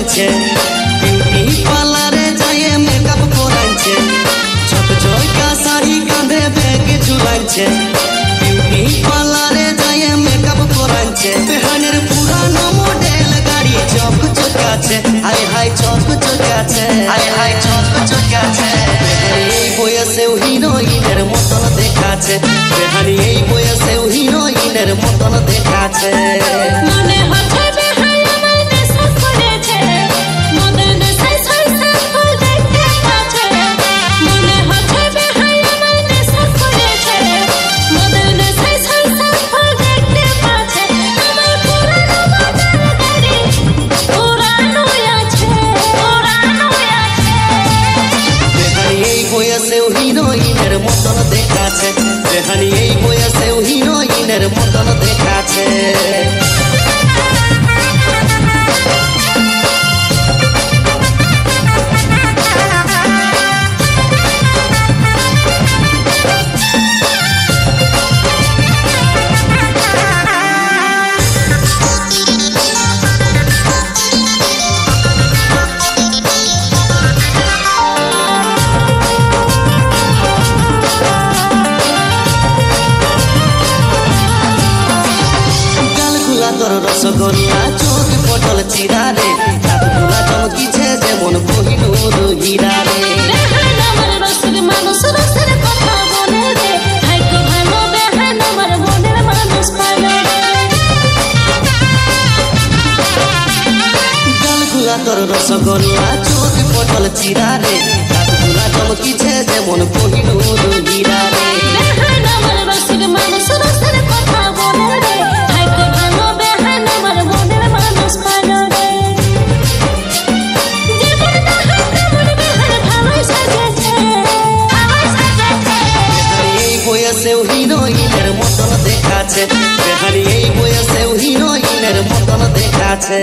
ঝুলাইছে beauty পার্লারে যায় makeup করাইছে ঝকঝকা শাড়ি কাঁধে ব্যাগ ঝুলাইছে বিউটি পার্লারে যায় মেকআপ করাইছে বেহানের পুরানো মডেল গাড়ি ঝকঝকাছে হায় হায় ঝকঝকাছে হায় হায় ঝকঝকাছে এই বয়সেও হিরোইনের মতন দেখাচ্ছে বেহানি এই বয়সেও হিরোইনের মতন দেখাচ্ছে মনে হচ্ছে বেহাই আমার নেশা করেছে মদের নেশায় শৈশব ফুল দেখতে পাচ্ছে মনে হচ্ছে বেহাই আমার নেশা করেছে মদের নেশায় শৈশব ফুল দেখতে পাচ্ছে আমার পুরানো মজার গাড়ি পুরানো আছে বেহানি এই বয়সেও হিরোইনের মতন দেখাচ্ছে বেহানি এই বয়সেও হিরোইনের মতন দেখাচ্ছে তোর রসগোল্লা চোখ পটল চিরা রে রাতগুলা চমকিছে যেমন কোহিনূর হীরা রে বেহান আমার রসের মানুষ রসের কথা বলে রে হাইকো ভালো বেহান আমার মনের মানুষ পালে গালগুলা তোর রসগোল্লা চোখ পটল চিরা রে রাতগুলা চমকিছে যেমন কোহিনূর হীরা রে বেহান আমার রসের মানুষ রসের কথা বলে রে হাইকো ভালো বেহান আমার মনের মানুষ পালে রে জীবন তাহার কেমন বেহান ভালোই সাজেছে এই বয়সেও হিরোইনের মতন দেখাচ্ছে বেহানি এই বয়সেও হিরোইনের মতন দেখাচ্ছে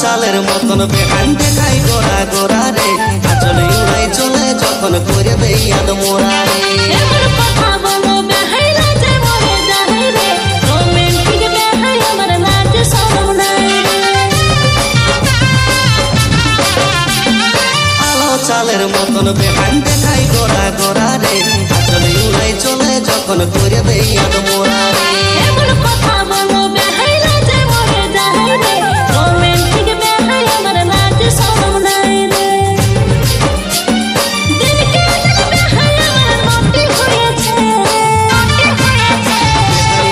চালের মতন বেহান দেখাই গোড়া গোড়া রে আচলে উড়াই চলে যখন করে দেই আদমোরা রে এমন কথা বলো বেহাই লাজে মরে যায় রে রোমান্টিক বেহাই আমার লাজ শরম নাই আলো চালের মতন বেহান দেখাই গোড়া গোড়া রে আচলে উড়াই চলে যখন করে দেই আদমোরা রে এমন কথা বলো বেহাই লাজে মরে যায় রে রোমান্টিক বেহাই আমার লাজ শরম নাই রে দিলকে দিল বেহাই আমার মতি হয়েছে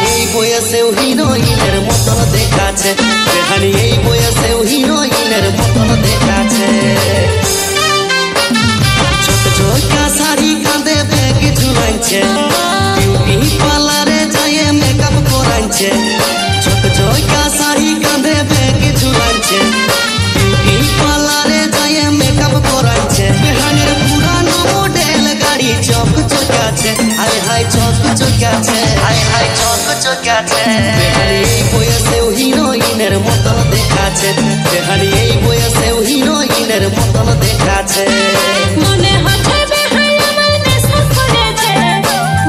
এই বয়সেও হিরোইনের মতন দেখাচ্ছে বেহানি এই বয়সেও হিরোইনের মতন দেখাচ্ছে ঝকঝকা শাড়ি কাঁধে ব্যাগ ঝুলাইছে বিউটি পার্লারে যায় মেকআপ করাইছে ঝকঝকা শাড়ি কাঁধে ব্যাগ ঝুলাইছে বিউটি পার্লারে যায় মেকআপ করাইছে বেহানের পুরানো মডেল গাড়ি ঝকঝকাছে হায় হায় ঝকঝকাছে হায় হায় ঝকঝকাছে বেহানি এই বয়সেও হিরোইনের মতন দেখাচ্ছে বেহানি এই বয়সেও হিরোইনের মতন দেখাচ্ছে মনে হচ্ছে বেহাই আমার নেশা করেছে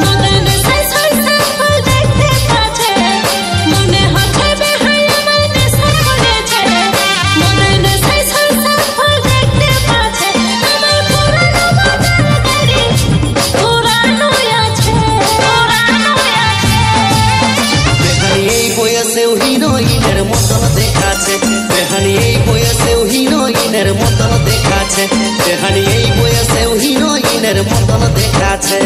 মদের নেশায় শৈশব ফুল দেখতে পাচ্ছে মনে হচ্ছে বেহাই আমার নেশা করেছে মদের নেশায় শৈশব ফুল দেখতে পাচ্ছে আমার পুরানো মজার গাড়ি পুরানো আছে বেহানি এই বয়সেও হিরোইনের মতন দেখাচ্ছে বেহানি এই বয়সেও হিরোইনের মতন দেখাচ্ছে বেহানি এই বয়সেও হিরোইনের মতন দেখাচ্ছে